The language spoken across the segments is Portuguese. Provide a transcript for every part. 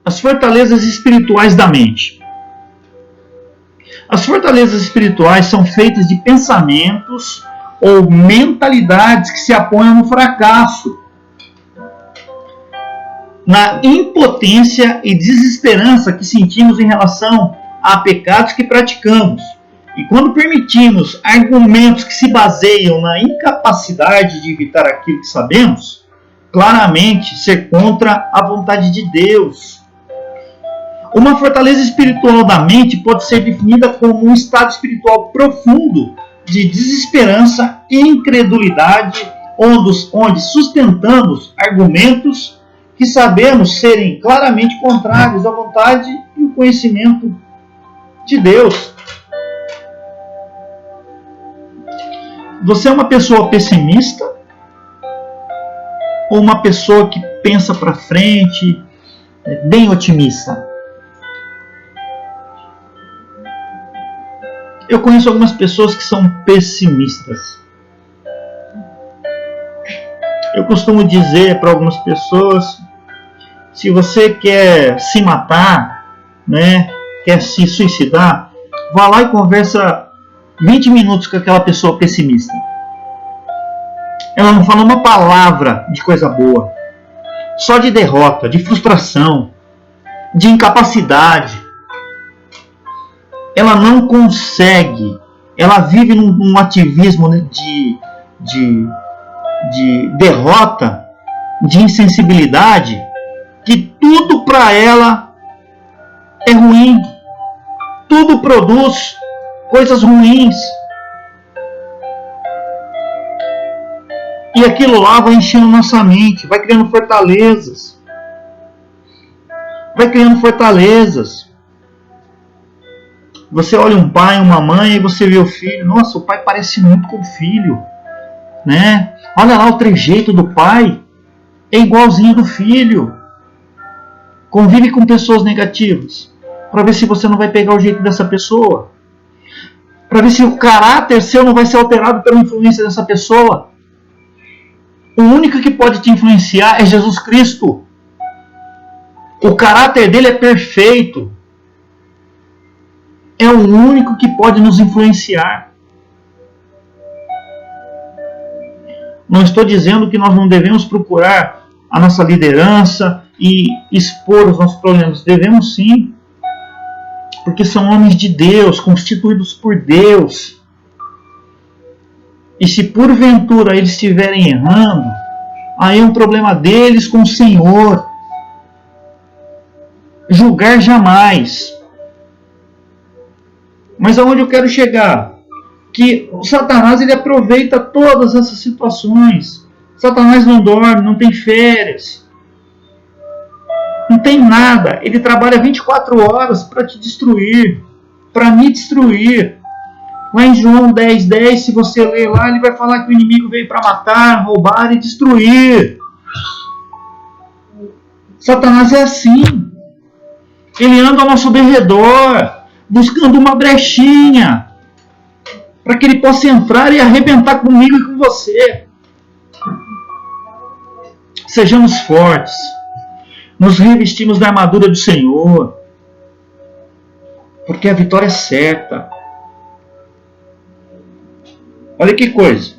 As fortalezas espirituais da mente. As fortalezas espirituais são feitas de pensamentos ou mentalidades que se apoiam no fracasso, na impotência e desesperança que sentimos em relação a pecados que praticamos. E quando permitimos argumentos que se baseiam na incapacidade de evitar aquilo que sabemos, claramente ser contra a vontade de Deus. Uma fortaleza espiritual da mente pode ser definida como um estado espiritual profundo de desesperança e incredulidade, onde sustentamos argumentos que sabemos serem claramente contrários à vontade e o conhecimento de Deus. Você é uma pessoa pessimista ou uma pessoa que pensa para frente, bem otimista? Eu conheço algumas pessoas que são pessimistas. Eu costumo dizer para algumas pessoas, se você quer se matar, né, quer se suicidar, vá lá e conversa 20 minutos com aquela pessoa pessimista. Ela não fala uma palavra de coisa boa, só de derrota, de frustração, de incapacidade. Ela não consegue, ela vive num ativismo de derrota, de insensibilidade, que tudo para ela é ruim, tudo produz coisas ruins. E aquilo lá vai enchendo nossa mente, vai criando fortalezas. Vai criando fortalezas. Você olha um pai, uma mãe, e você vê o filho. Nossa, o pai parece muito com o filho, né? Olha lá o trejeito do pai. É igualzinho do filho. Convive com pessoas negativas, para ver se você não vai pegar o jeito dessa pessoa. Para ver se o caráter seu não vai ser alterado pela influência dessa pessoa. O único que pode te influenciar é Jesus Cristo. O caráter dele é perfeito. É o único que pode nos influenciar. Não estou dizendo que nós não devemos procurar a nossa liderança e expor os nossos problemas. Devemos sim. Porque são homens de Deus, constituídos por Deus. E se porventura eles estiverem errando, aí é um problema deles com o Senhor. Julgar jamais. Mas aonde eu quero chegar? Que o Satanás ele aproveita todas essas situações. Satanás não dorme, não tem férias. Não tem nada. Ele trabalha 24 horas para te destruir. Para me destruir. Lá em João 10:10, se você ler lá, ele vai falar que o inimigo veio para matar, roubar e destruir. Satanás é assim. Ele anda ao nosso derredor, buscando uma brechinha, para que ele possa entrar e arrebentar comigo e com você. Sejamos fortes. Nos revestimos da armadura do Senhor, porque a vitória é certa. Olha que coisa.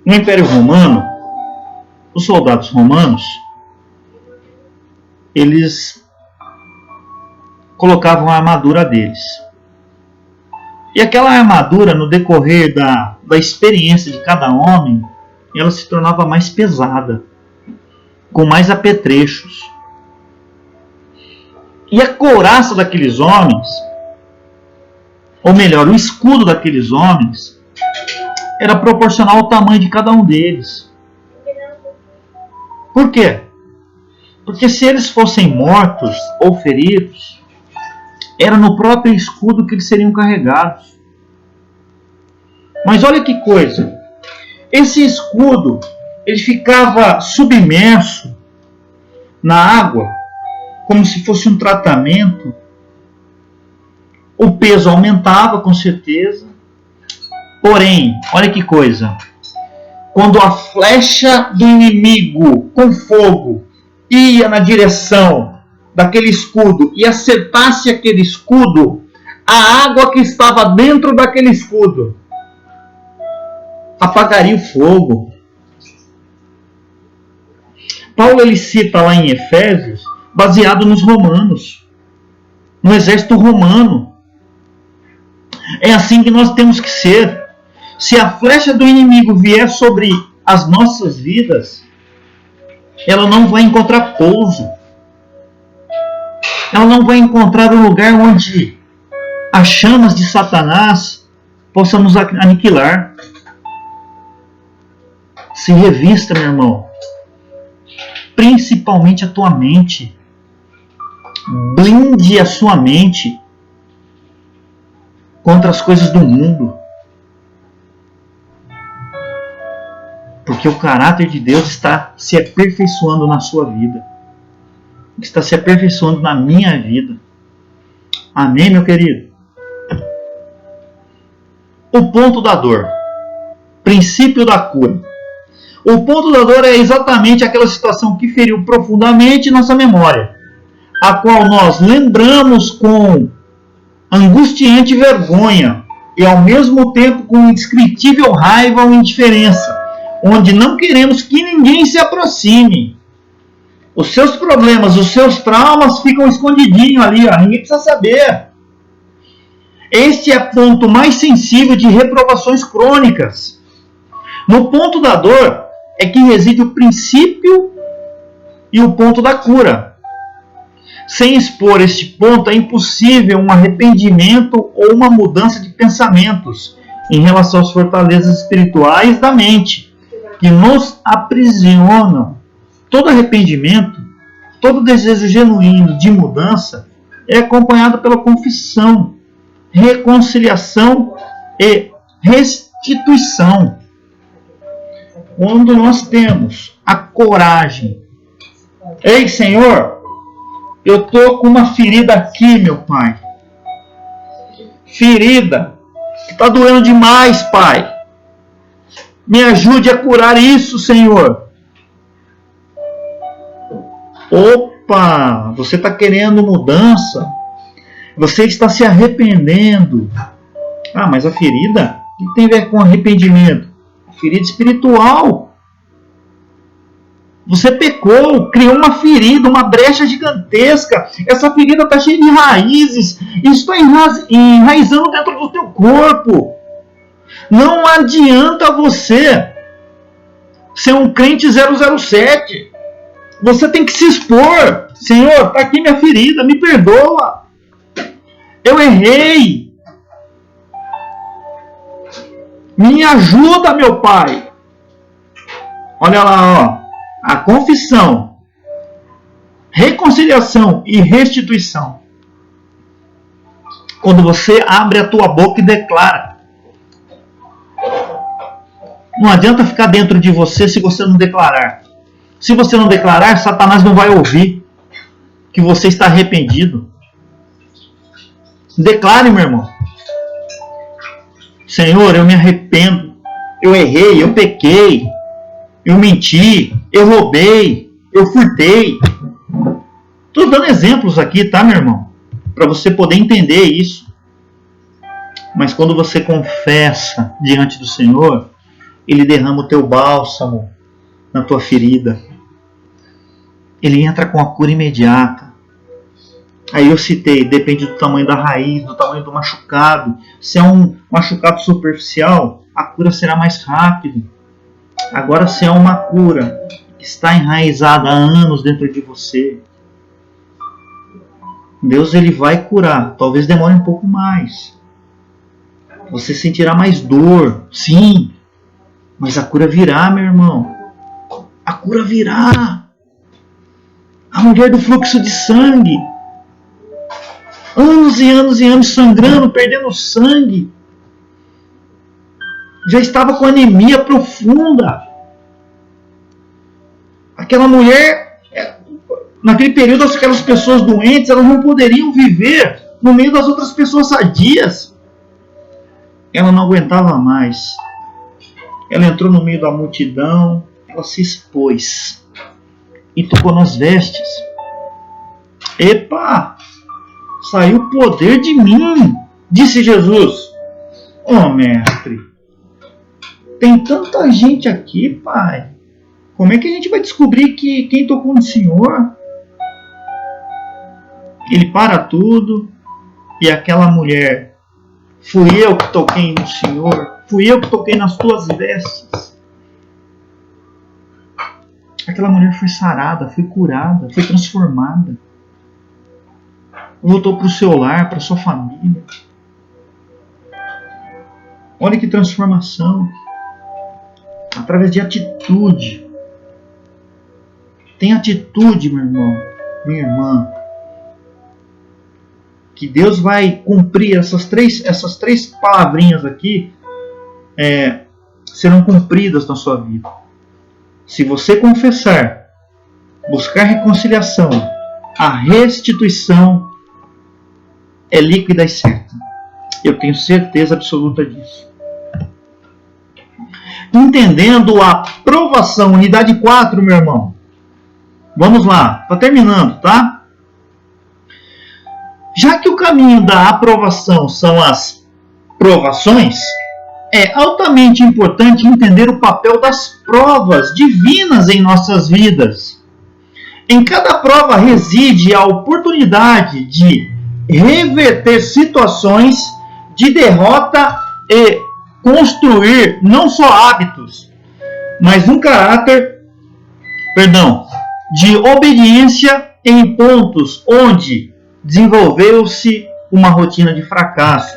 No Império Romano, os soldados romanos, eles colocavam a armadura deles. E aquela armadura, no decorrer da experiência de cada homem, ela se tornava mais pesada, com mais apetrechos. E a couraça daqueles homens, ou melhor, o escudo daqueles homens, era proporcional ao tamanho de cada um deles. Por quê? Porque se eles fossem mortos ou feridos, era no próprio escudo que eles seriam carregados. Mas olha que coisa. Esse escudo, ele ficava submerso na água, como se fosse um tratamento. O peso aumentava, com certeza. Porém, olha que coisa. Quando a flecha do inimigo com fogo ia na direção daquele escudo e acertasse aquele escudo, a água que estava dentro daquele escudo apagaria o fogo. Paulo ele cita lá em Efésios, baseado nos romanos, no exército romano. É assim que nós temos que ser. Se a flecha do inimigo vier sobre as nossas vidas, ela não vai encontrar pouso. Ela não vai encontrar um lugar onde as chamas de Satanás possam nos aniquilar. Se revista, meu irmão. Principalmente a tua mente. Blinde a sua mente contra as coisas do mundo. Porque o caráter de Deus está se aperfeiçoando na sua vida. Está se aperfeiçoando na minha vida. Amém, meu querido? O ponto da dor. Princípio da cura. O ponto da dor é exatamente aquela situação que feriu profundamente nossa memória, a qual nós lembramos com angustiante vergonha e ao mesmo tempo com indescritível raiva ou indiferença, onde não queremos que ninguém se aproxime. Os seus problemas, os seus traumas ficam escondidinhos ali, ó, ninguém precisa saber. Este é o ponto mais sensível de reprovações crônicas. No ponto da dor é que reside o princípio e o ponto da cura. Sem expor este ponto, é impossível um arrependimento ou uma mudança de pensamentos em relação às fortalezas espirituais da mente, que nos aprisionam. Todo arrependimento, todo desejo genuíno de mudança é acompanhado pela confissão, reconciliação e restituição. Quando nós temos a coragem, ei Senhor, eu estou com uma ferida aqui, meu Pai. Ferida que está doendo demais, Pai. Me ajude a curar isso, Senhor. Opa, você está querendo mudança. Você está se arrependendo. Ah, mas a ferida, o que tem a ver com arrependimento? Ferida espiritual. Você pecou, criou uma ferida, uma brecha gigantesca. Essa ferida está cheia de raízes. Isso está enraizando dentro do teu corpo. Não adianta você ser um crente 007. Você tem que se expor. Senhor, está aqui minha ferida, me perdoa. Eu errei. Me ajuda, meu Pai. Olha lá, ó. A confissão, reconciliação e restituição. Quando você abre a tua boca e declara. Não adianta ficar dentro de você se você não declarar. Se você não declarar, Satanás não vai ouvir que você está arrependido. Declare, meu irmão. Senhor, eu me arrependo. Eu errei, eu pequei. Eu menti, eu roubei, eu furtei. Estou dando exemplos aqui, tá, meu irmão? Para você poder entender isso. Mas quando você confessa diante do Senhor, Ele derrama o teu bálsamo na tua ferida. Ele entra com a cura imediata. Aí eu citei, depende do tamanho da raiz, do tamanho do machucado. Se é um machucado superficial, a cura será mais rápida. Agora, se é uma cura que está enraizada há anos dentro de você, Deus ele vai curar. Talvez demore um pouco mais. Você sentirá mais dor, sim. Mas a cura virá, meu irmão. A cura virá. A mulher do fluxo de sangue. Anos e anos e anos sangrando, perdendo sangue. Já estava com anemia profunda. Aquela mulher, naquele período, aquelas pessoas doentes, elas não poderiam viver no meio das outras pessoas sadias. Ela não aguentava mais. Ela entrou no meio da multidão, ela se expôs e tocou nas vestes. Epa! Saiu o poder de mim, disse Jesus. Oh, mestre, tem tanta gente aqui, pai. Como é que a gente vai descobrir que quem tocou no Senhor? Ele para tudo e aquela mulher: fui eu que toquei no Senhor, fui eu que toquei nas tuas vestes. Aquela mulher foi sarada, foi curada, foi transformada. Voltou para o seu lar, para a sua família. Olha que transformação. Através de atitude. Tem atitude, meu irmão, minha irmã. Que Deus vai cumprir essas três palavrinhas aqui, serão cumpridas na sua vida. Se você confessar, buscar reconciliação, a restituição é líquida e certa. Eu tenho certeza absoluta disso. Entendendo a aprovação, unidade 4, meu irmão. Vamos lá, está terminando, tá? Já que o caminho da aprovação são as provações, é altamente importante entender o papel das provas divinas em nossas vidas. Em cada prova reside a oportunidade de reverter situações de derrota e construir não só hábitos, mas um caráter, de obediência em pontos onde desenvolveu-se uma rotina de fracassos.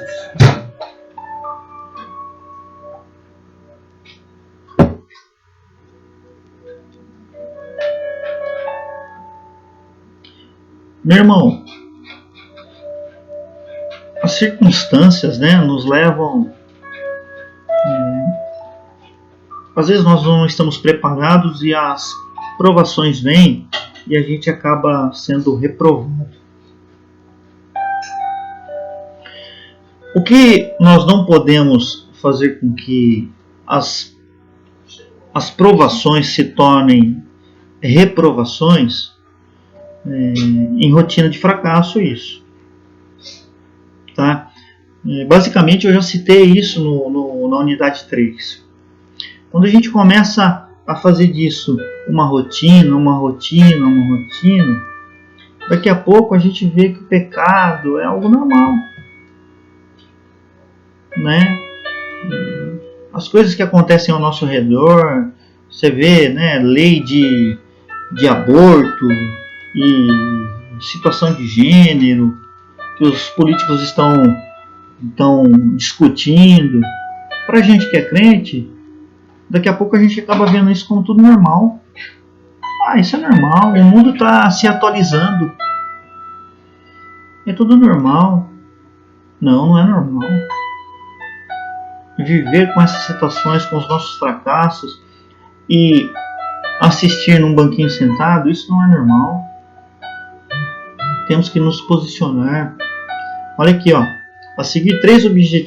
Meu irmão, as circunstâncias, nos levam... às vezes nós não estamos preparados e as provações vêm e a gente acaba sendo reprovado. O que nós não podemos fazer com que as provações se tornem reprovações em rotina de fracasso, isso. Tá? Basicamente eu já citei isso na unidade 3. Quando a gente começa a fazer disso uma rotina, daqui a pouco a gente vê que o pecado é algo normal. As coisas que acontecem ao nosso redor, você vê, lei de aborto e situação de gênero que os políticos estão discutindo. Pra gente que é crente, daqui a pouco a gente acaba vendo isso como tudo normal. Isso é normal, o mundo está se atualizando. É tudo normal. Não é normal. Viver com essas situações, com os nossos fracassos e assistir num banquinho sentado, isso não é normal. Temos que nos posicionar. Olha aqui, a seguir 3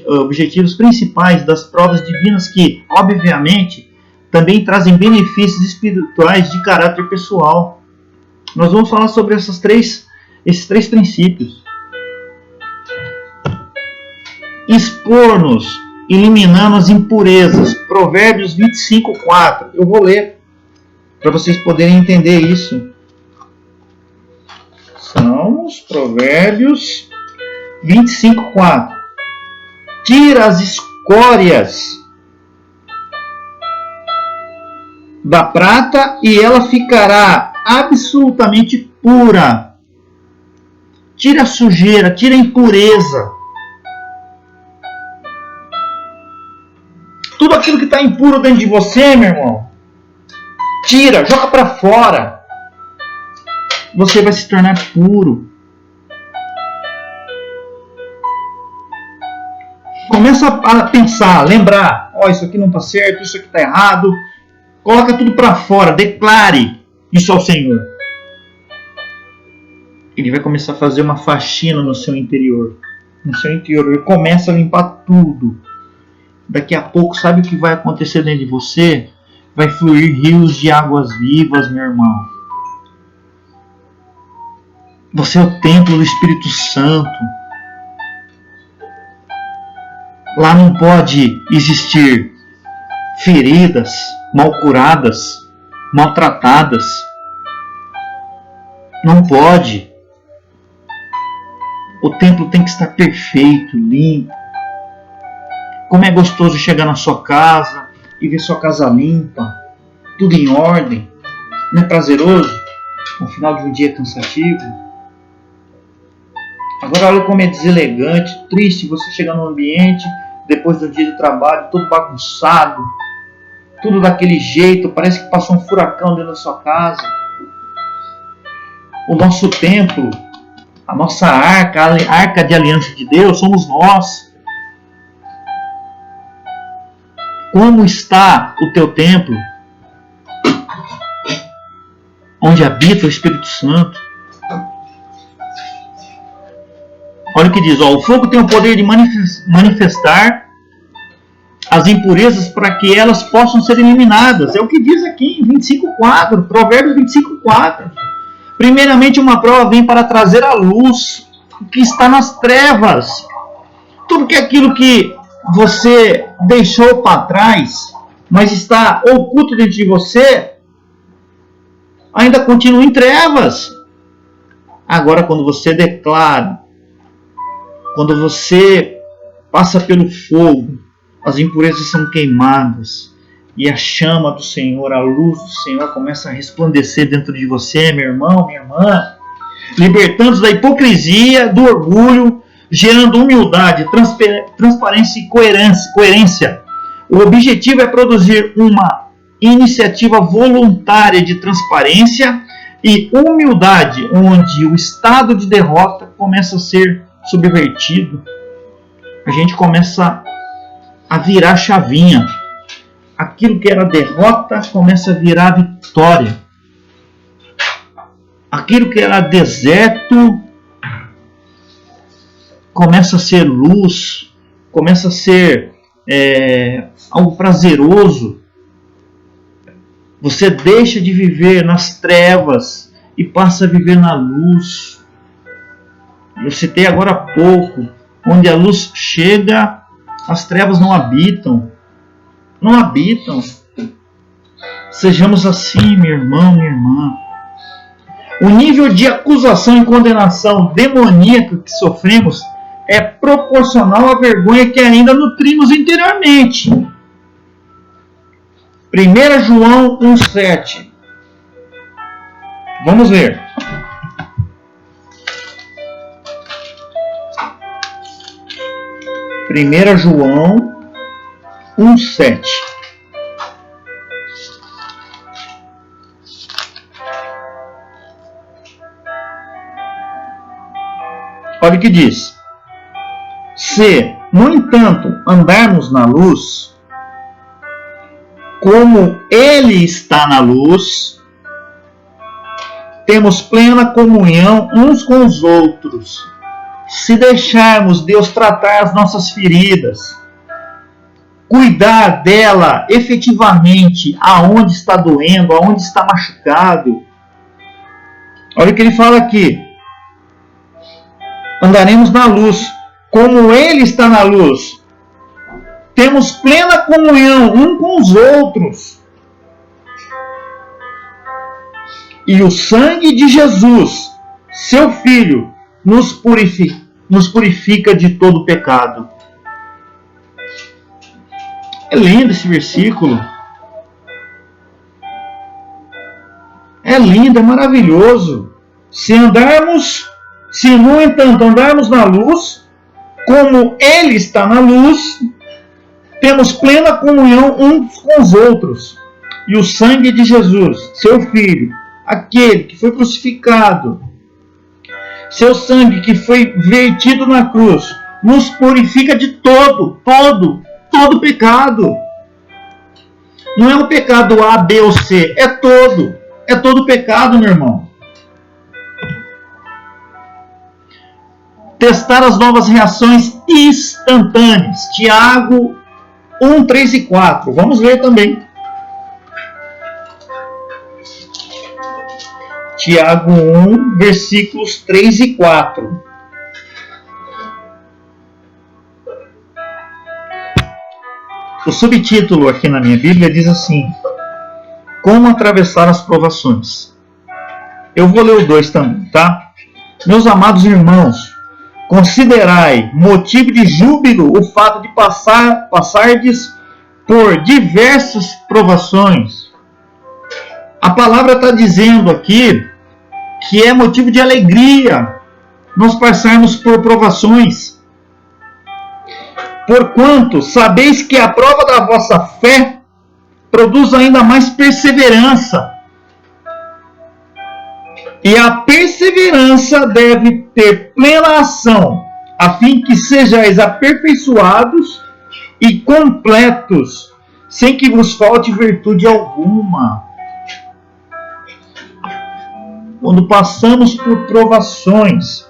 objetivos principais das provas divinas que, obviamente, também trazem benefícios espirituais de caráter pessoal. Nós vamos falar sobre esses três princípios. Expor-nos, eliminando as impurezas. Provérbios 25:4. Eu vou ler para vocês poderem entender isso. São os Provérbios 25:4. Tira as escórias da prata e ela ficará absolutamente pura. Tira a sujeira, tira a impureza. Tudo aquilo que está impuro dentro de você, meu irmão, tira, joga para fora. Você vai se tornar puro. Começa a pensar, lembrar, isso aqui não está certo, isso aqui está errado. Coloca tudo para fora, declare. isso ao Senhor, Ele vai começar a fazer uma faxina no seu interior. No seu interior, Ele começa a limpar tudo. Daqui a pouco, sabe o que vai acontecer dentro de você? Vai fluir rios de águas vivas, meu irmão. Você é o templo do Espírito Santo. Lá não pode existir feridas, mal curadas, maltratadas. Não pode. O templo tem que estar perfeito, limpo. Como é gostoso chegar na sua casa e ver sua casa limpa, tudo em ordem. Não é prazeroso? No final de um dia cansativo. Agora olha como é deselegante, triste você chegar num ambiente, depois do dia de trabalho, todo bagunçado, tudo daquele jeito, parece que passou um furacão dentro da sua casa. O nosso templo, a nossa arca, a arca de aliança de Deus, somos nós. Como está o teu templo? Onde habita o Espírito Santo? Olha o que diz, ó, o fogo tem o poder de manifestar as impurezas para que elas possam ser eliminadas. É o que diz aqui em 25:4, Provérbios 25:4. Primeiramente, uma prova vem para trazer à luz o que está nas trevas. Tudo que é aquilo que você deixou para trás, mas está oculto dentro de você, ainda continua em trevas. Agora, quando você declara, quando você passa pelo fogo, as impurezas são queimadas e a chama do Senhor, a luz do Senhor começa a resplandecer dentro de você, meu irmão, minha irmã, libertando da hipocrisia, do orgulho, gerando humildade, transparência e coerência. O objetivo é produzir uma iniciativa voluntária de transparência e humildade, onde o estado de derrota começa a ser subvertido. A gente começa a virar chavinha. Aquilo que era derrota começa a virar vitória. Aquilo que era deserto começa a ser luz, começa a ser algo prazeroso. Você deixa de viver nas trevas e passa a viver na luz. Eu citei agora há pouco, onde a luz chega, as trevas não habitam. Não habitam. Sejamos assim, meu irmão, minha irmã. O nível de acusação e condenação demoníaca que sofremos é proporcional à vergonha que ainda nutrimos interiormente. 1 João 1,7. Vamos ver. 1 João 1,7. Olha o que diz. Se, no entanto, andarmos na luz, como Ele está na luz, temos plena comunhão uns com os outros. Se deixarmos Deus tratar as nossas feridas, cuidar dela efetivamente, aonde está doendo, aonde está machucado. Olha o que ele fala aqui. Andaremos na luz, como Ele está na luz. Temos plena comunhão um com os outros. E o sangue de Jesus, seu Filho, nos purifica de todo pecado. É lindo esse versículo. É lindo, é maravilhoso. Se no entanto andarmos na luz, como Ele está na luz, temos plena comunhão uns com os outros. E o sangue de Jesus, seu Filho, aquele que foi crucificado, seu sangue que foi vertido na cruz, nos purifica de todo pecado. Não é um pecado A, B ou C, é todo. é todo pecado, meu irmão. Testar as novas reações instantâneas. Tiago 1, 3 e 4. Vamos ler também. Tiago 1, versículos 3 e 4. O subtítulo aqui na minha Bíblia diz assim: Como atravessar as provações. Eu vou ler o 2 também, tá? Meus amados irmãos, considerai motivo de júbilo o fato de passardes por diversas provações. A palavra está dizendo aqui que é motivo de alegria nós passarmos por provações. Porquanto sabeis que a prova da vossa fé produz ainda mais perseverança. E a perseverança deve ter plena ação, a fim que sejais aperfeiçoados e completos, sem que vos falte virtude alguma. Quando passamos por provações,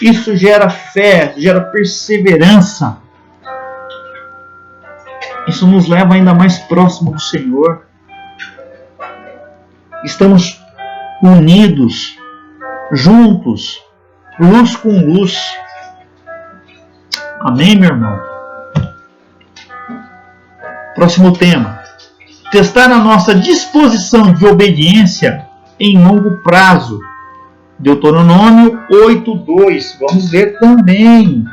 isso gera fé, gera perseverança. Isso nos leva ainda mais próximo do Senhor. Estamos unidos, juntos, luz com luz. Amém, meu irmão? Próximo tema. Testar a nossa disposição de obediência em longo prazo. Deuteronômio 8:2. Vamos ver também.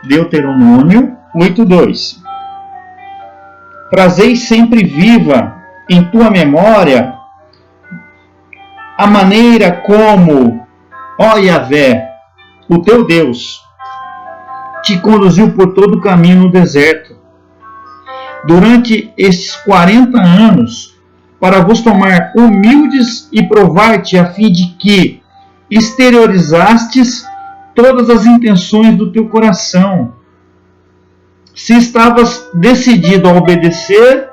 Deuteronômio 8:2. Trazei sempre viva em tua memória a maneira como, ó Yahvé, o teu Deus, te conduziu por todo o caminho no deserto, durante estes 40 anos, para vos tomar humildes e provar-te, a fim de que exteriorizastes todas as intenções do teu coração, se estavas decidido a obedecer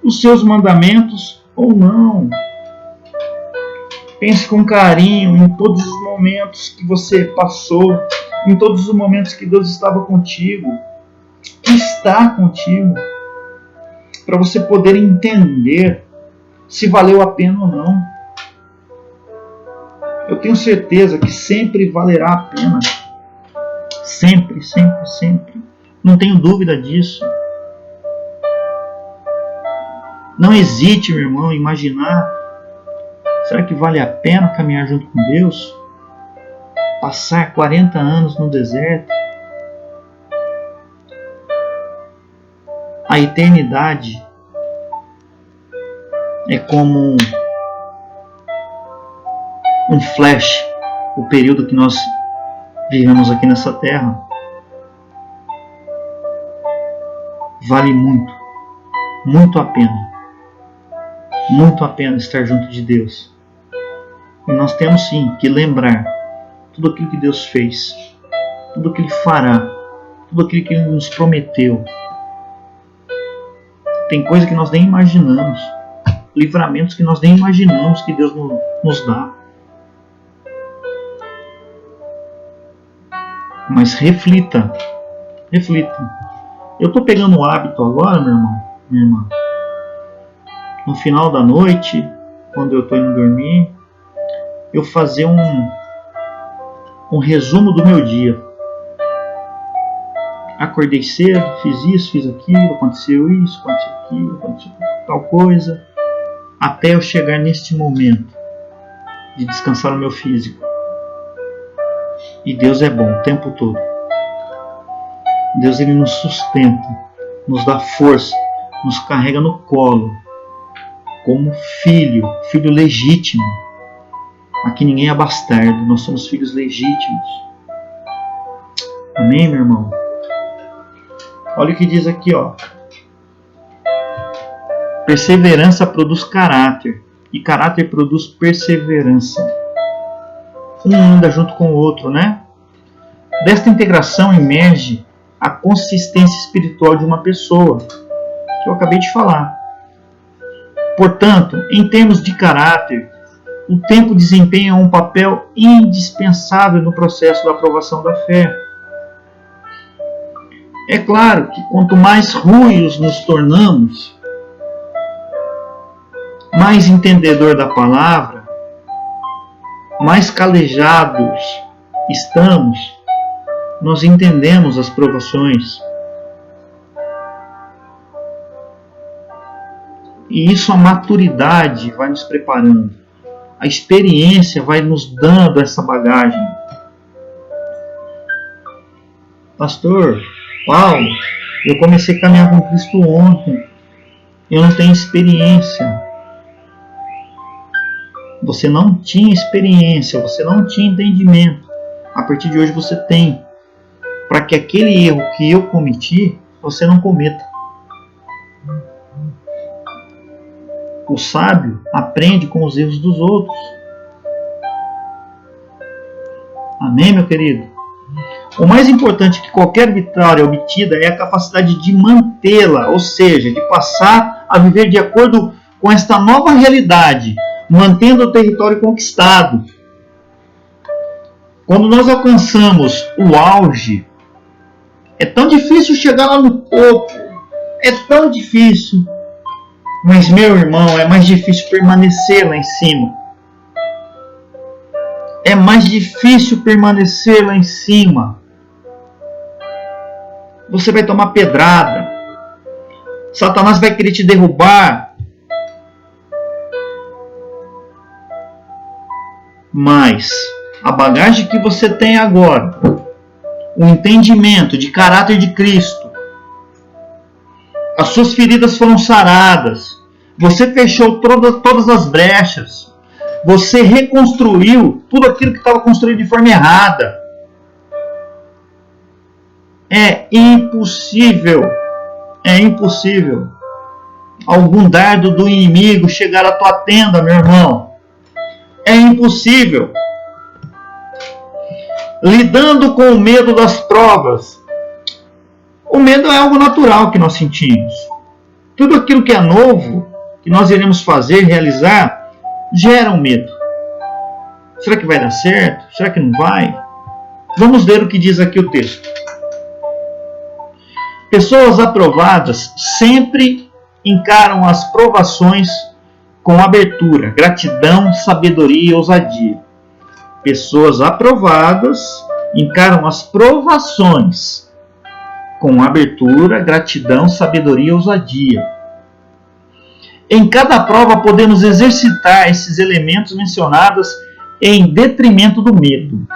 os seus mandamentos ou não. Pense com carinho em todos os momentos que você passou, em todos os momentos que Deus estava contigo, que está contigo, para você poder entender se valeu a pena ou não. Eu tenho certeza que sempre valerá a pena. Sempre, sempre, sempre. Não tenho dúvida disso. Não hesite, meu irmão, em imaginar. Será que vale a pena caminhar junto com Deus? Passar 40 anos no deserto? A eternidade é como um flash, o período que nós vivemos aqui nessa terra. Vale muito, muito a pena estar junto de Deus. E nós temos sim que lembrar tudo aquilo que Deus fez, tudo aquilo que Ele fará, tudo aquilo que Ele nos prometeu. Tem coisa que nós nem imaginamos, livramentos que nós nem imaginamos que Deus nos dá. Mas reflita. Eu estou pegando o hábito agora, meu irmão, minha irmã, no final da noite, quando eu estou indo dormir, eu fazer um resumo do meu dia. Acordei cedo, fiz isso, fiz aquilo, aconteceu isso, aconteceu aquilo, aconteceu tal coisa, até eu chegar neste momento de descansar o meu físico. E Deus é bom o tempo todo. Deus, Ele nos sustenta, nos dá força, nos carrega no colo, como filho legítimo. Aqui ninguém é bastardo, nós somos filhos legítimos. Amém, meu irmão? Olha o que diz aqui, ó. Perseverança produz caráter, e caráter produz perseverança. Um anda junto com o outro, né? Desta integração emerge a consistência espiritual de uma pessoa, que eu acabei de falar. Portanto, em termos de caráter, o tempo desempenha um papel indispensável no processo da aprovação da fé. É claro que quanto mais ruins nos tornamos, mais entendedor da palavra, mais calejados estamos, nós entendemos as provações. E isso a maturidade vai nos preparando. A experiência vai nos dando essa bagagem. Pastor Paulo, eu comecei a caminhar com Cristo ontem. Eu não tenho experiência. Você não tinha experiência, você não tinha entendimento. A partir de hoje você tem. Para que aquele erro que eu cometi, você não cometa. O sábio aprende com os erros dos outros. Amém, meu querido? O mais importante que qualquer vitória obtida é a capacidade de mantê-la, ou seja, de passar a viver de acordo com esta nova realidade, mantendo o território conquistado. Quando nós alcançamos o auge, é tão difícil chegar lá no topo, é tão difícil. Mas, meu irmão, é mais difícil permanecer lá em cima. É mais difícil permanecer lá em cima. Você vai tomar pedrada. Satanás vai querer te derrubar. Mas a bagagem que você tem agora, o entendimento de caráter de Cristo, as suas feridas foram saradas, você fechou todas as brechas, você reconstruiu tudo aquilo que estava construído de forma errada. É impossível algum dardo do inimigo chegar à tua tenda, meu irmão. É impossível. Lidando com o medo das provas. O medo é algo natural que nós sentimos. Tudo aquilo que é novo, que nós iremos fazer, realizar, gera um medo. Será que vai dar certo? Será que não vai? Vamos ver o que diz aqui o texto. Pessoas aprovadas sempre encaram as provações com abertura, gratidão, sabedoria e ousadia. Pessoas aprovadas encaram as provações com abertura, gratidão, sabedoria e ousadia. Em cada prova podemos exercitar esses elementos mencionados em detrimento do medo.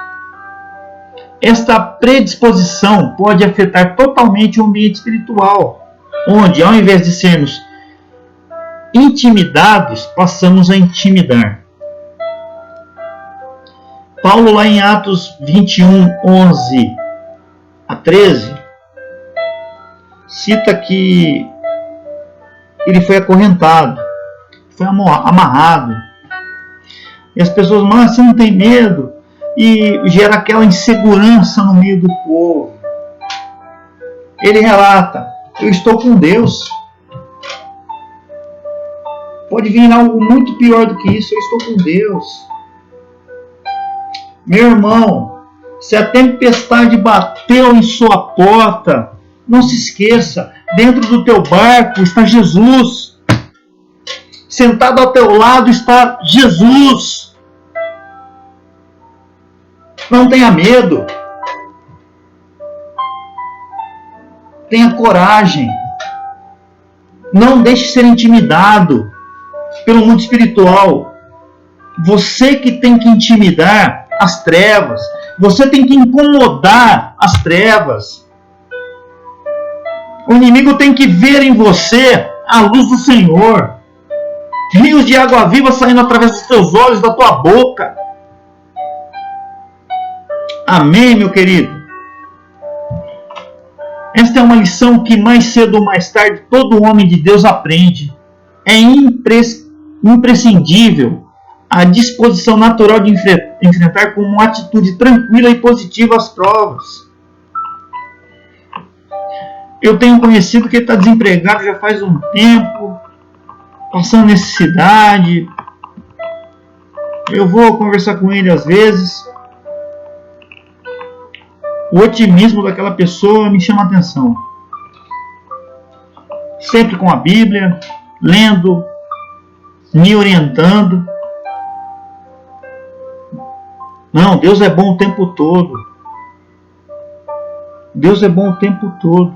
Esta predisposição pode afetar totalmente o ambiente espiritual, onde, ao invés de sermos intimidados, passamos a intimidar. Paulo, lá em Atos 21, 11 a 13, cita que ele foi acorrentado, foi amarrado. E as pessoas, mas você não tem medo? E gera aquela insegurança no meio do povo. Ele relata, eu estou com Deus. Pode vir algo muito pior do que isso, eu estou com Deus. Meu irmão, se a tempestade bateu em sua porta, não se esqueça, dentro do teu barco está Jesus. Sentado ao teu lado está Jesus. Não tenha medo. Tenha coragem. Não deixe ser intimidado pelo mundo espiritual. Você que tem que intimidar as trevas. Você tem que incomodar as trevas. O inimigo tem que ver em você a luz do Senhor. Rios de água viva saindo através dos teus olhos, da tua boca. Amém, meu querido? Esta é uma lição que mais cedo ou mais tarde todo homem de Deus aprende. É imprescindível a disposição natural de enfrentar com uma atitude tranquila e positiva as provas. Eu tenho conhecido que ele está desempregado já faz um tempo, passando necessidade. Eu vou conversar com ele às vezes. O otimismo daquela pessoa me chama a atenção. Sempre com a Bíblia, lendo, me orientando. Não, Deus é bom o tempo todo. Deus é bom o tempo todo.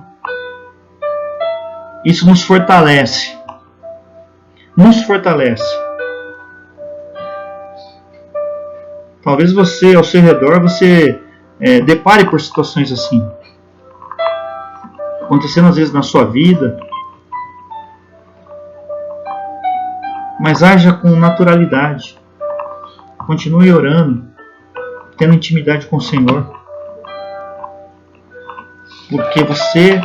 Isso nos fortalece. Nos fortalece. Talvez você, ao seu redor, você depare por situações assim. Acontecendo às vezes na sua vida. Mas haja com naturalidade. Continue orando. Tendo intimidade com o Senhor. Porque você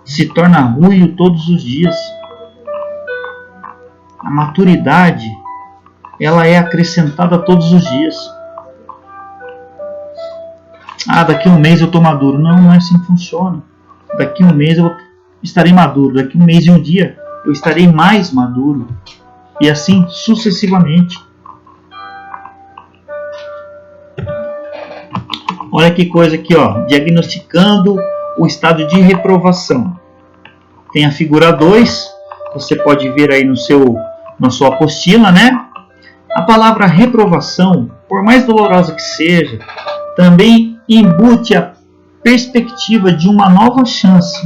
se torna ruim todos os dias. A maturidade, ela é acrescentada todos os dias. Daqui a um mês eu estou maduro. Não é assim que funciona. Daqui a um mês eu estarei maduro. Daqui a um mês e um dia eu estarei mais maduro. E assim sucessivamente. Olha que coisa aqui, ó. Diagnosticando o estado de reprovação. Tem a figura 2. Você pode ver aí na sua apostila, né? A palavra reprovação, por mais dolorosa que seja, também embute a perspectiva de uma nova chance.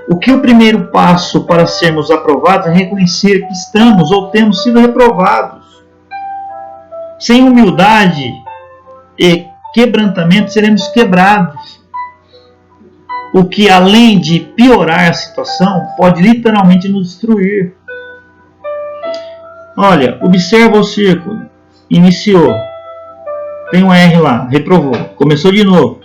O que o primeiro passo para sermos aprovados é reconhecer que estamos ou temos sido reprovados. Sem humildade e quebrantamento seremos quebrados. O que, além de piorar a situação, pode literalmente nos destruir. Olha, observa o círculo. Iniciou. Tem um R lá. Reprovou. Começou de novo.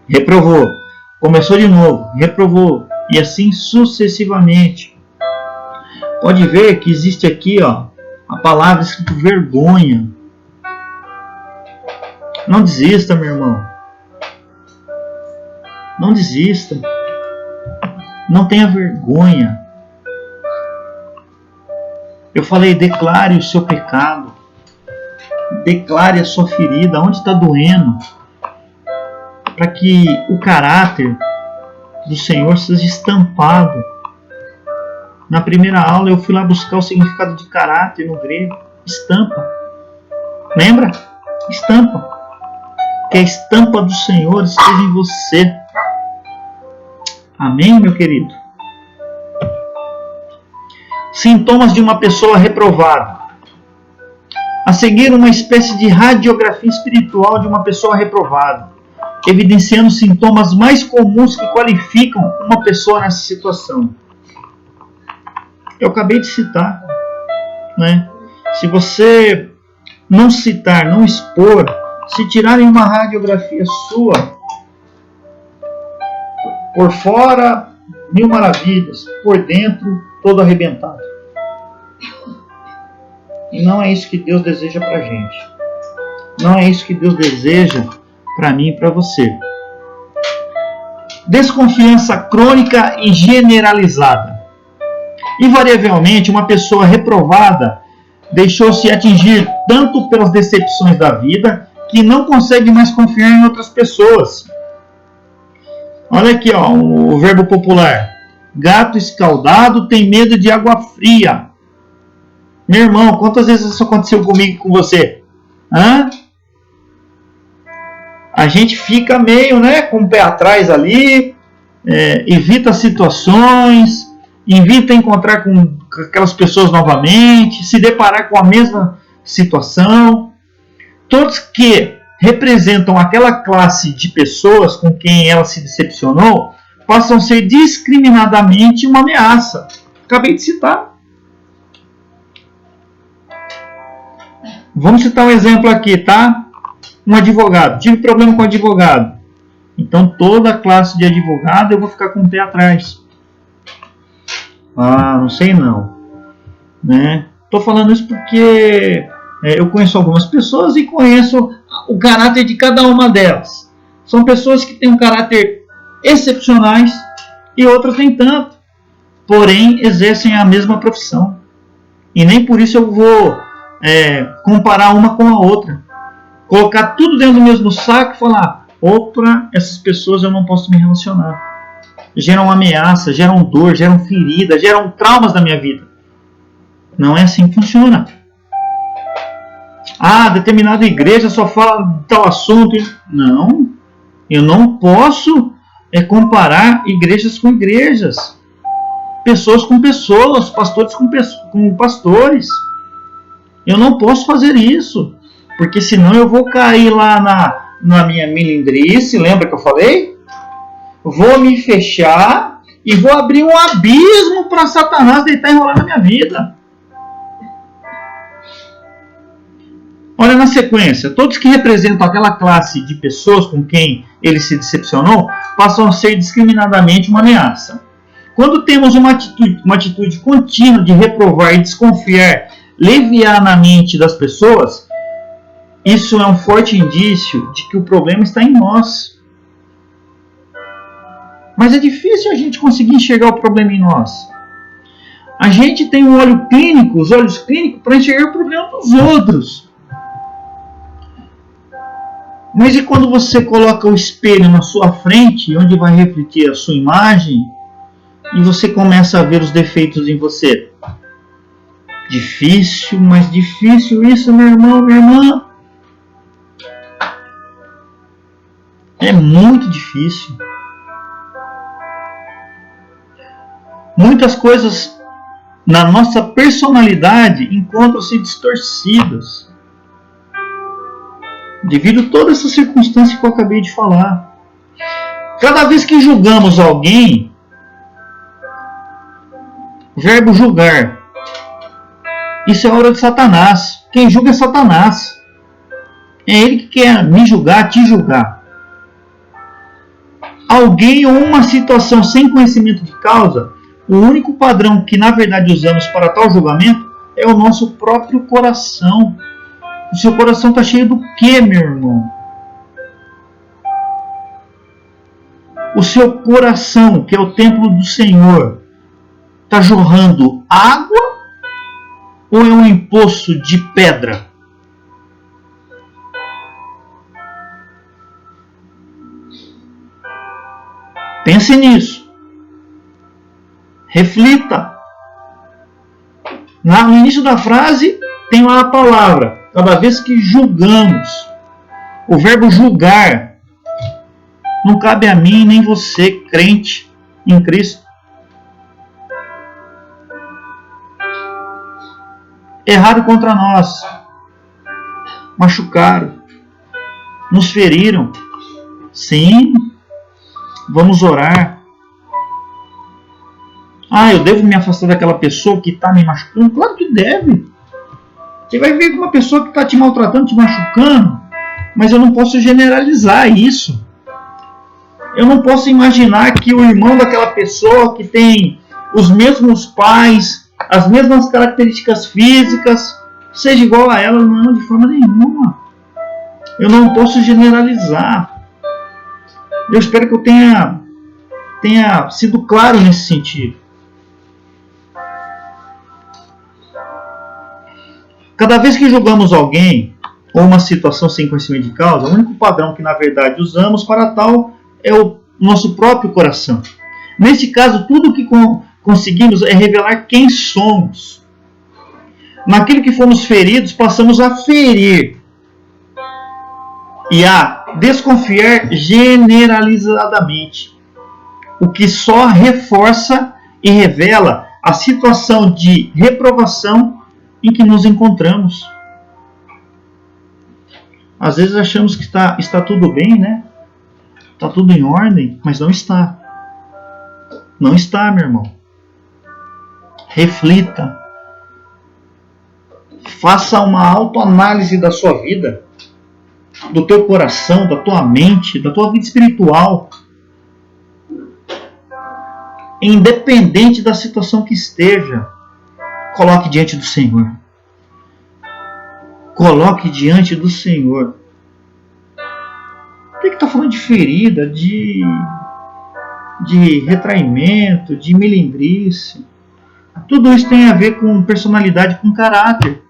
Reprovou. Começou de novo. Reprovou. E assim sucessivamente. Pode ver que existe aqui, ó, a palavra escrito vergonha. Não desista, meu irmão. Não desista. Não tenha vergonha. Eu falei, declare o seu pecado. Declare a sua ferida, onde está doendo. Para que o caráter do Senhor seja estampado. Na primeira aula eu fui lá buscar o significado de caráter no grego. Estampa. Lembra? Estampa. Que a estampa do Senhor esteja em você. Amém, meu querido? Sintomas de uma pessoa reprovada. A seguir, uma espécie de radiografia espiritual de uma pessoa reprovada, evidenciando sintomas mais comuns que qualificam uma pessoa nessa situação. Eu acabei de citar, né? Se você não citar, não expor, se tirarem uma radiografia sua, por fora, mil maravilhas, por dentro, todo arrebentado. E não é isso que Deus deseja pra gente. Não é isso que Deus deseja para mim e para você. Desconfiança crônica e generalizada. Invariavelmente, uma pessoa reprovada deixou-se atingir tanto pelas decepções da vida que não consegue mais confiar em outras pessoas. Olha aqui, ó, o verbo popular. Gato escaldado tem medo de água fria. Meu irmão, quantas vezes isso aconteceu comigo e com você? A gente fica meio, né, com o pé atrás ali, evita situações, evita encontrar com aquelas pessoas novamente, se deparar com a mesma situação. Todos que representam aquela classe de pessoas com quem ela se decepcionou passam a ser discriminadamente uma ameaça. Acabei de citar. Vamos citar um exemplo aqui, tá? Um advogado. Tive problema com um advogado. Então toda a classe de advogado eu vou ficar com o pé atrás. Ah, não sei não. Né? Tô falando isso porque eu conheço algumas pessoas e conheço o caráter de cada uma delas. São pessoas que têm um caráter excepcionais e outras nem tanto. Porém, exercem a mesma profissão. E nem por isso eu vou comparar uma com a outra. Colocar tudo dentro do mesmo saco e falar, outra, essas pessoas eu não posso me relacionar. Geram ameaça, geram dor, geram ferida, geram traumas na minha vida. Não é assim que funciona. Ah, determinada igreja só fala de tal assunto. Não, eu não posso comparar igrejas com igrejas. Pessoas com pessoas, pastores com pastores. Eu não posso fazer isso, porque senão eu vou cair lá na minha melindrice, lembra que eu falei? Vou me fechar e vou abrir um abismo para Satanás deitar e enrolar na minha vida. Olha na sequência, todos que representam aquela classe de pessoas com quem ele se decepcionou passam a ser discriminadamente uma ameaça. Quando temos uma atitude contínua de reprovar e desconfiar levianamente das pessoas, isso é um forte indício de que o problema está em nós. Mas é difícil a gente conseguir enxergar o problema em nós. A gente tem um olho clínico, os olhos clínicos, para enxergar o problema dos outros. Mas e quando você coloca o espelho na sua frente, onde vai refletir a sua imagem, e você começa a ver os defeitos em você? Difícil, mas difícil isso, meu irmão, minha irmã. É muito difícil. Muitas coisas na nossa personalidade encontram-se distorcidas devido a toda essa circunstância que eu acabei de falar. Cada vez que julgamos alguém, o verbo julgar, isso é obra de Satanás. Quem julga é Satanás. É ele que quer me julgar, te julgar. Alguém ou uma situação sem conhecimento de causa, o único padrão que na verdade usamos para tal julgamento é o nosso próprio coração. O seu coração está cheio do quê, meu irmão? O seu coração, que é o templo do Senhor, está jorrando água ou é um empoço de pedra? Pense nisso. Reflita. No início da frase tem lá a palavra. Cada vez que julgamos, o verbo julgar não cabe a mim nem você, crente em Cristo. Erraram contra nós, machucaram, nos feriram. Sim, vamos orar. Ah, eu devo me afastar daquela pessoa que está me machucando? Claro que deve. Você vai ver uma pessoa que está te maltratando, te machucando, mas eu não posso generalizar isso. Eu não posso imaginar que o irmão daquela pessoa que tem os mesmos pais, as mesmas características físicas, seja igual a ela. Não, de forma nenhuma. Eu não posso generalizar. Eu espero que eu tenha sido claro nesse sentido. Cada vez que julgamos alguém ou uma situação sem conhecimento de causa, o único padrão que na verdade usamos para tal é o nosso próprio coração. Neste caso, tudo o que conseguimos é revelar quem somos. Naquilo que fomos feridos, passamos a ferir e a desconfiar generalizadamente, o que só reforça e revela a situação de reprovação em que nos encontramos. Às vezes achamos que está tudo bem, né? Está tudo em ordem, mas não está. Não está, meu irmão. Reflita. Faça uma autoanálise da sua vida. do teu coração, da tua mente, da tua vida espiritual, independente da situação que esteja, coloque diante do Senhor. Coloque diante do Senhor. Por que está falando de ferida, de retraimento, de melindrice? Tudo isso tem a ver com personalidade, com caráter.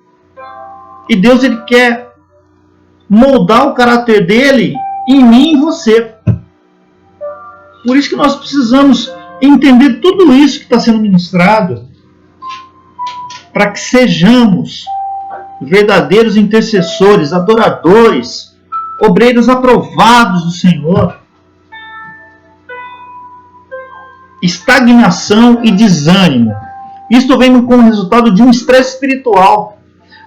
E Deus, Ele quer moldar o caráter dele em mim e em você. Por isso que nós precisamos entender tudo isso que está sendo ministrado, para que sejamos verdadeiros intercessores, adoradores, obreiros aprovados do Senhor. Estagnação e desânimo. Isto vem como resultado de um estresse espiritual.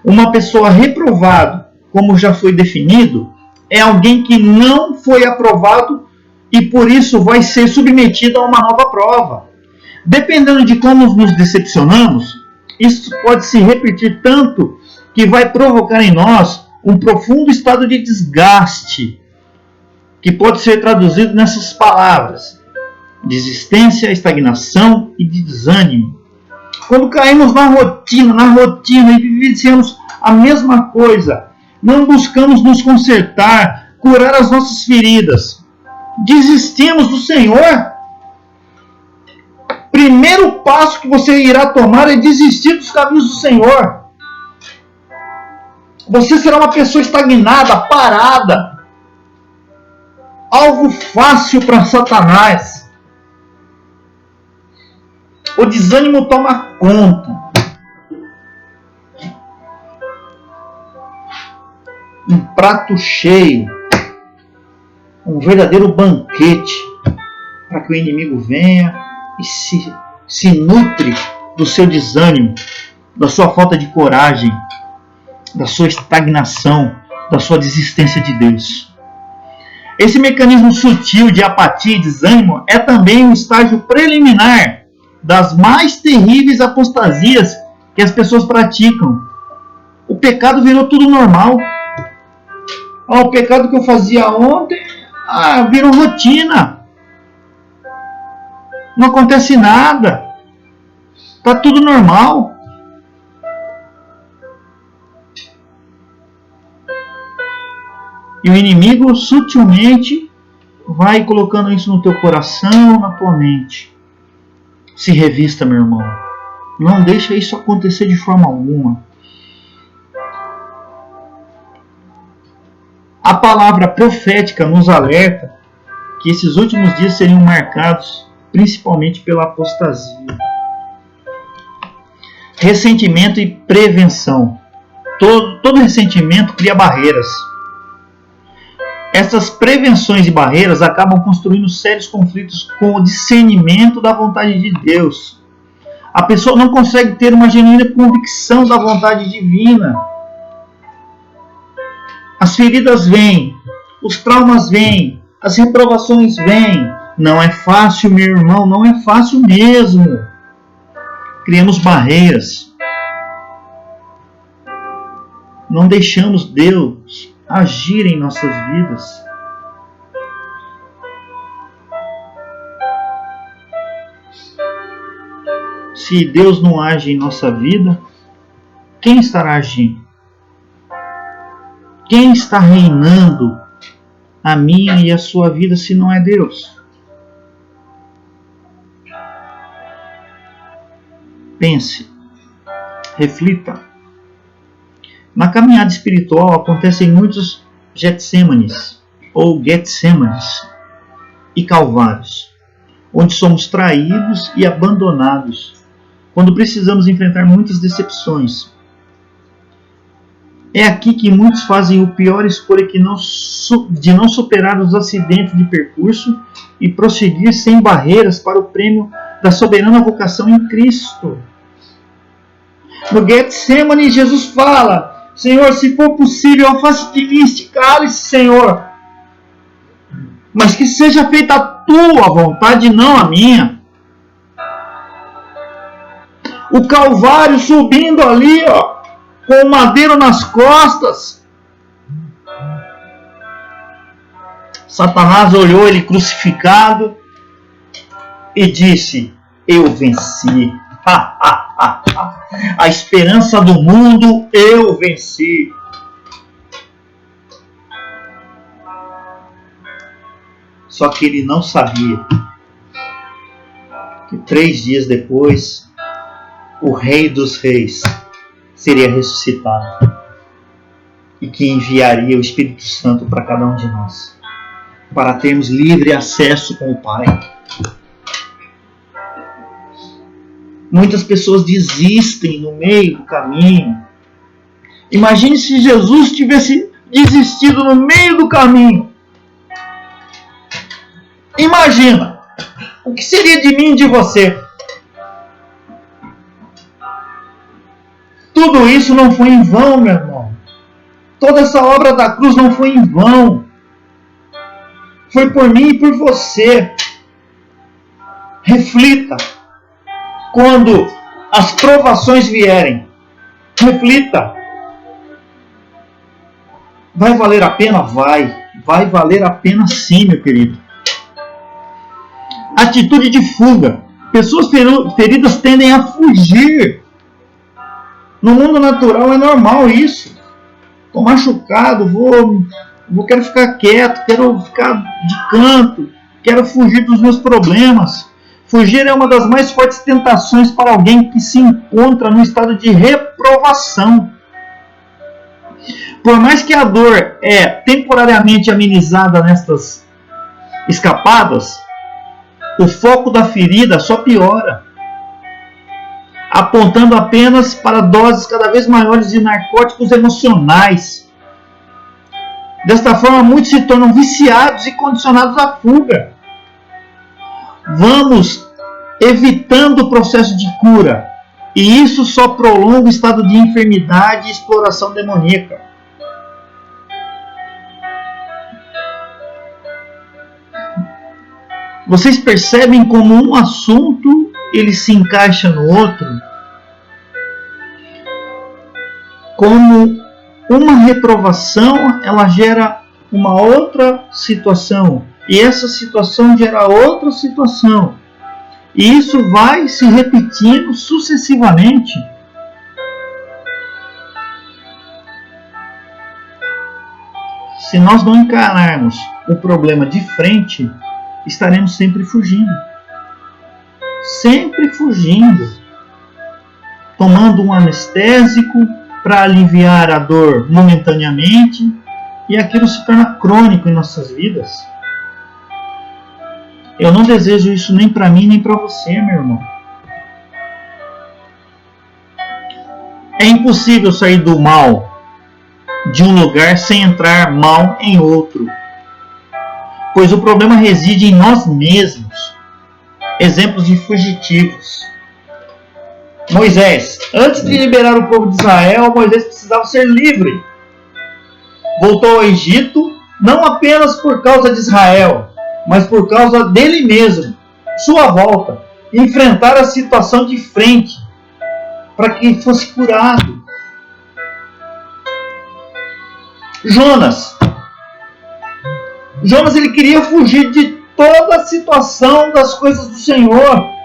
Uma pessoa reprovada, como já foi definido, é alguém que não foi aprovado e por isso vai ser submetido a uma nova prova. Dependendo de como nos decepcionamos, isso pode se repetir tanto que vai provocar em nós um profundo estado de desgaste, que pode ser traduzido nessas palavras: desistência, estagnação e desânimo. Quando caímos na rotina e vivenciamos a mesma coisa, não buscamos nos consertar, curar as nossas feridas, desistimos do Senhor. Primeiro passo que você irá tomar é desistir dos caminhos do Senhor. Você será uma pessoa estagnada, parada, alvo fácil para Satanás. O desânimo toma conta. Um prato cheio, um verdadeiro banquete, para que o inimigo venha e se nutre do seu desânimo, da sua falta de coragem, da sua estagnação, da sua desistência de Deus. Esse mecanismo sutil de apatia e desânimo é também um estágio preliminar das mais terríveis apostasias que as pessoas praticam. O pecado virou tudo normal. O pecado que eu fazia ontem virou rotina. Não acontece nada. Está tudo normal. E o inimigo sutilmente vai colocando isso no teu coração, na tua mente. Se revista, meu irmão. Não deixa isso acontecer de forma alguma. A palavra profética nos alerta que esses últimos dias seriam marcados principalmente pela apostasia. Ressentimento e prevenção. Todo ressentimento cria barreiras. Essas prevenções e barreiras acabam construindo sérios conflitos com o discernimento da vontade de Deus. A pessoa não consegue ter uma genuína convicção da vontade divina. As feridas vêm, os traumas vêm, as reprovações vêm. Não é fácil, meu irmão, não é fácil mesmo. Criamos barreiras. Não deixamos Deus agir em nossas vidas. Se Deus não age em nossa vida, quem estará agindo? Quem está reinando a minha e a sua vida se não é Deus? Pense, reflita. Na caminhada espiritual acontecem muitos Getsêmanes ou Getsêmanes e Calvários, onde somos traídos e abandonados, quando precisamos enfrentar muitas decepções. É aqui que muitos fazem o pior escolha de não superar os acidentes de percurso e prosseguir sem barreiras para o prêmio da soberana vocação em Cristo. No Getsemane, Jesus fala: Senhor, se for possível, afaste de mim este cálice, Senhor. Mas que seja feita a tua vontade, não a minha. O Calvário subindo ali, com o madeiro nas costas. Satanás olhou ele crucificado e disse: eu venci. A esperança do mundo, eu venci. Só que ele não sabia que 3 dias depois o Rei dos Reis seria ressuscitado e que enviaria o Espírito Santo para cada um de nós, para termos livre acesso com o Pai. Muitas pessoas desistem no meio do caminho. Imagine se Jesus tivesse desistido no meio do caminho. Imagina, o que seria de mim e de você? Tudo isso não foi em vão, meu irmão. Toda essa obra da cruz não foi em vão. Foi por mim e por você. Reflita. Quando as provações vierem, reflita. Vai valer a pena? Vai. Vai valer a pena sim, meu querido. Atitude de fuga. Pessoas feridas tendem a fugir. No mundo natural é normal isso. Estou machucado, quero ficar quieto, quero ficar de canto, quero fugir dos meus problemas. Fugir é uma das mais fortes tentações para alguém que se encontra no estado de reprovação. Por mais que a dor é temporariamente amenizada nestas escapadas, o foco da ferida só piora, apontando apenas para doses cada vez maiores de narcóticos emocionais. Desta forma, muitos se tornam viciados e condicionados à fuga. Vamos evitando o processo de cura, e isso só prolonga o estado de enfermidade e exploração demoníaca. Vocês percebem como um assunto ele se encaixa no outro? Como uma reprovação ela gera uma outra situação, e essa situação gera outra situação, e isso vai se repetindo sucessivamente. Se nós não encararmos o problema de frente, estaremos sempre fugindo. Sempre fugindo. Tomando um anestésico para aliviar a dor momentaneamente, e aquilo se torna crônico em nossas vidas. Eu não desejo isso nem para mim, nem para você, meu irmão. É impossível sair do mal de um lugar sem entrar mal em outro, pois o problema reside em nós mesmos. Exemplos de fugitivos. Moisés, antes de liberar o povo de Israel, Moisés precisava ser livre. Voltou ao Egito, não apenas por causa de Israel, mas por causa dele mesmo, sua volta, enfrentar a situação de frente, para que fosse curado. Jonas ele queria fugir de toda a situação das coisas do Senhor.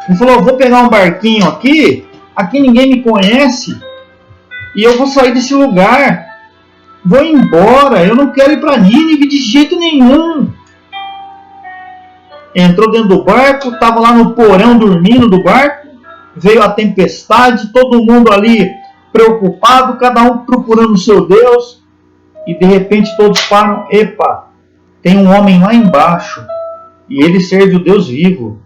Ele falou, vou pegar um barquinho aqui ninguém me conhece, e eu vou sair desse lugar, vou embora, eu não quero ir para Nínive de jeito nenhum. Entrou dentro do barco, estava lá no porão dormindo do barco, veio a tempestade, todo mundo ali preocupado, cada um procurando o seu Deus, e de repente todos param, epa, tem um homem lá embaixo, e ele serve o Deus vivo.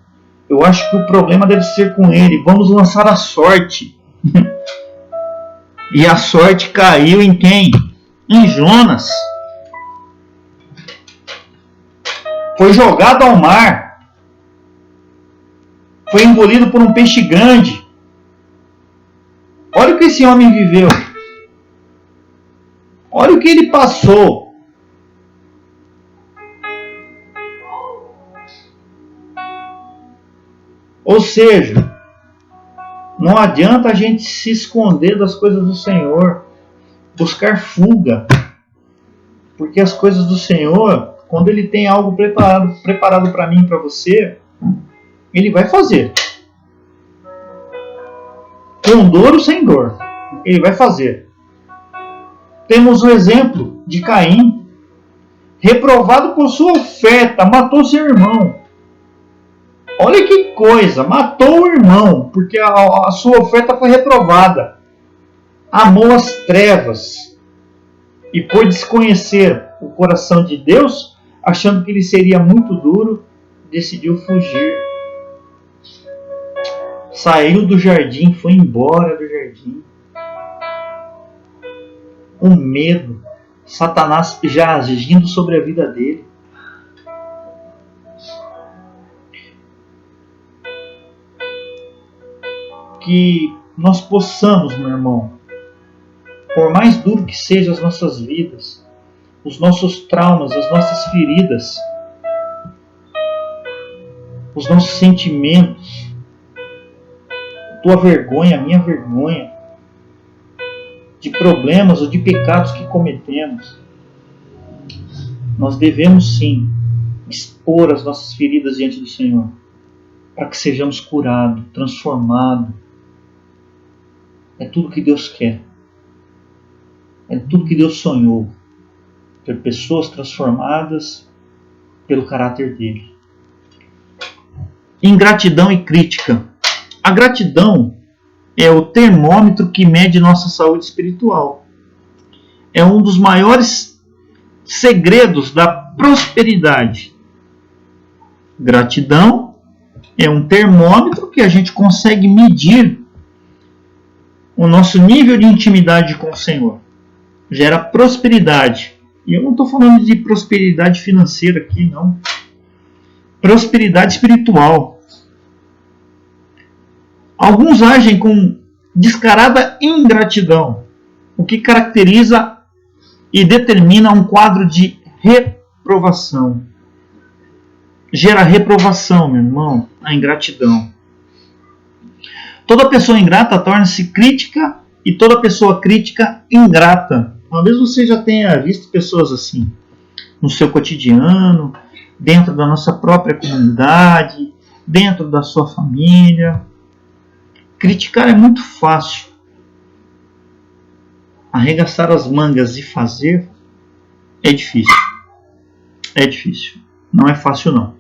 Eu acho que o problema deve ser com ele, vamos lançar a sorte. E a sorte caiu em quem? Em Jonas. Foi jogado ao mar, foi engolido por um peixe grande. Olha o que esse homem viveu. Olha o que ele passou. Ou seja, não adianta a gente se esconder das coisas do Senhor, buscar fuga. Porque as coisas do Senhor, quando Ele tem algo preparado para mim e para você, Ele vai fazer. Com dor ou sem dor, Ele vai fazer. Temos o exemplo de Caim, reprovado por sua oferta, matou seu irmão. Olha que coisa, matou o irmão, porque a sua oferta foi reprovada. Amou as trevas e por desconhecer o coração de Deus, achando que ele seria muito duro, decidiu fugir. Saiu do jardim, foi embora do jardim. O medo, Satanás já agindo sobre a vida dele. Que nós possamos, meu irmão, por mais duro que sejam as nossas vidas, os nossos traumas, as nossas feridas, os nossos sentimentos, tua vergonha, a minha vergonha, de problemas ou de pecados que cometemos, nós devemos sim expor as nossas feridas diante do Senhor, para que sejamos curados, transformados. É tudo que Deus quer. É tudo que Deus sonhou. Ter pessoas transformadas pelo caráter dele. Ingratidão e crítica. A gratidão é o termômetro que mede nossa saúde espiritual. É um dos maiores segredos da prosperidade. Gratidão é um termômetro que a gente consegue medir o nosso nível de intimidade com o Senhor. Gera prosperidade. E eu não estou falando de prosperidade financeira aqui, não. Prosperidade espiritual. Alguns agem com descarada ingratidão, o que caracteriza e determina um quadro de reprovação. Gera reprovação, meu irmão, a ingratidão. Toda pessoa ingrata torna-se crítica e toda pessoa crítica ingrata. Talvez você já tenha visto pessoas assim no seu cotidiano, dentro da nossa própria comunidade, dentro da sua família. Criticar é muito fácil. Arregaçar as mangas e fazer é difícil. É difícil. Não é fácil, não.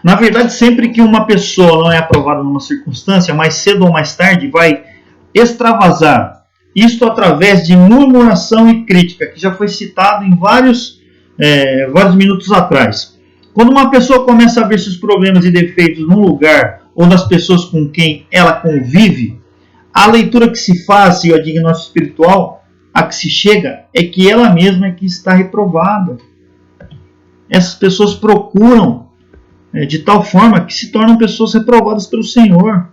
Na verdade, sempre que uma pessoa não é aprovada numa circunstância, mais cedo ou mais tarde vai extravasar. Isto através de murmuração e crítica, que já foi citado em vários minutos atrás. Quando uma pessoa começa a ver seus problemas e defeitos num lugar ou nas pessoas com quem ela convive, a leitura que se faz e o diagnóstico espiritual a que se chega é que ela mesma é que está reprovada. Essas pessoas procuram de tal forma que se tornam pessoas reprovadas pelo Senhor.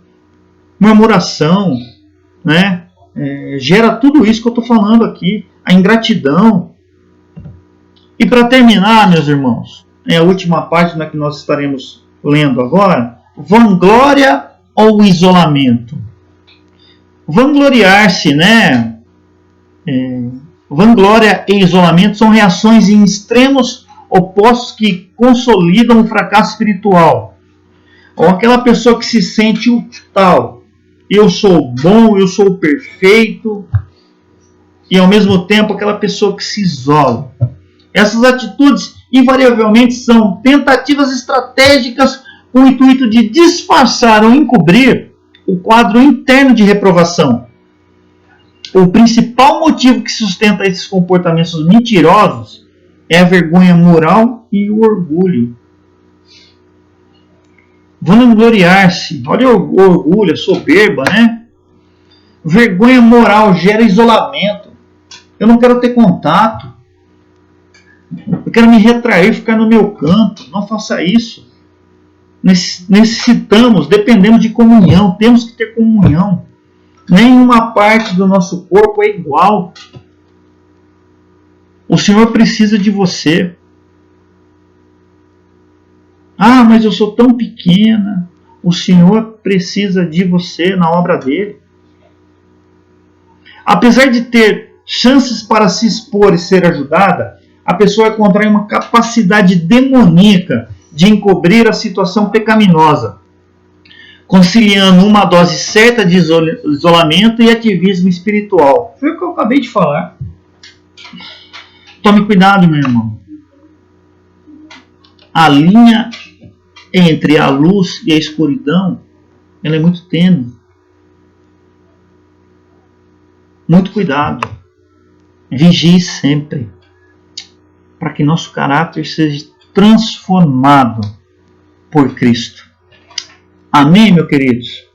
Murmuração, né? Gera tudo isso que eu estou falando aqui. A ingratidão. E para terminar, meus irmãos, é a última página que nós estaremos lendo agora. Vanglória ou isolamento? Vangloriar-se, né? Vanglória e isolamento são reações em extremos opostos que consolidam o fracasso espiritual. Ou aquela pessoa que se sente o tal. Eu sou bom, eu sou perfeito. E ao mesmo tempo aquela pessoa que se isola. Essas atitudes invariavelmente são tentativas estratégicas com o intuito de disfarçar ou encobrir o quadro interno de reprovação. O principal motivo que sustenta esses comportamentos mentirosos é a vergonha moral e o orgulho. Vangloriar-se, olha o orgulho, a soberba, né? Vergonha moral gera isolamento. Eu não quero ter contato. Eu quero me retrair, ficar no meu canto. Não faça isso. Necessitamos, dependemos de comunhão. Temos que ter comunhão. Nenhuma parte do nosso corpo é igual. O Senhor precisa de você. Ah, mas eu sou tão pequena. O Senhor precisa de você na obra dele. Apesar de ter chances para se expor e ser ajudada, a pessoa contrai uma capacidade demoníaca de encobrir a situação pecaminosa, conciliando uma dose certa de isolamento e ativismo espiritual. Foi o que eu acabei de falar. Tome cuidado, meu irmão. A linha entre a luz e a escuridão, ela é muito tênue. Muito cuidado. Vigie sempre, para que nosso caráter seja transformado por Cristo. Amém, meus queridos?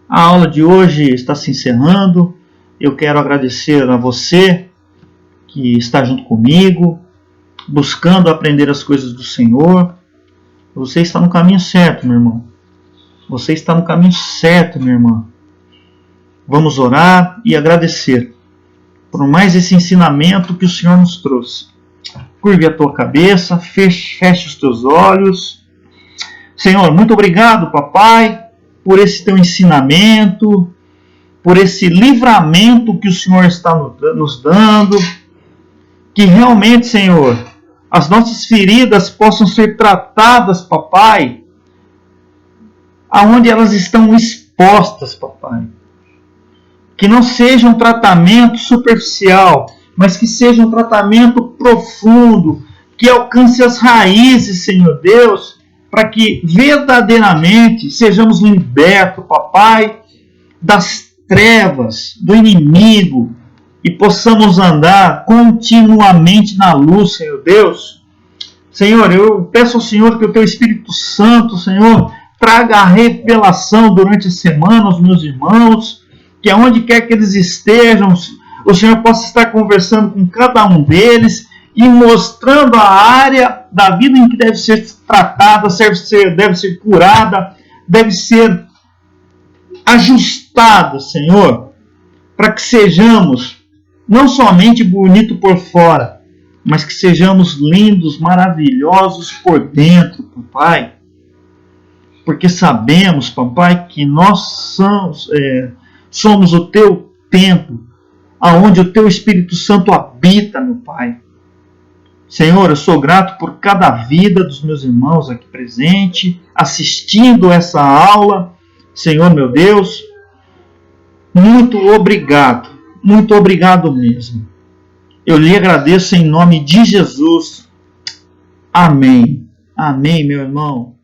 A aula de hoje está se encerrando. Eu quero agradecer a você que está junto comigo, buscando aprender as coisas do Senhor. Você está no caminho certo, meu irmão. Você está no caminho certo, minha irmã. Vamos orar e agradecer por mais esse ensinamento que o Senhor nos trouxe. Curve a tua cabeça, feche os teus olhos. Senhor, muito obrigado, papai, por esse teu ensinamento, por esse livramento que o Senhor está nos dando. Que realmente, Senhor, as nossas feridas possam ser tratadas, papai, aonde elas estão expostas, papai. Que não seja um tratamento superficial, mas que seja um tratamento profundo, que alcance as raízes, Senhor Deus, para que verdadeiramente sejamos libertos, papai, das trevas, do inimigo, e possamos andar continuamente na luz, Senhor Deus. Senhor, eu peço ao Senhor que o Teu Espírito Santo, Senhor, traga a revelação durante a semana aos meus irmãos, que aonde quer que eles estejam, o Senhor possa estar conversando com cada um deles e mostrando a área da vida em que deve ser tratada, deve ser curada, deve ser ajustada, Senhor, para que sejamos não somente bonitos por fora, mas que sejamos lindos, maravilhosos por dentro, papai. Porque sabemos, papai, que nós somos o Teu templo, aonde o Teu Espírito Santo habita, meu Pai. Senhor, eu sou grato por cada vida dos meus irmãos aqui presente, assistindo essa aula. Senhor, meu Deus, muito obrigado mesmo. Eu lhe agradeço em nome de Jesus. Amém. Amém, meu irmão.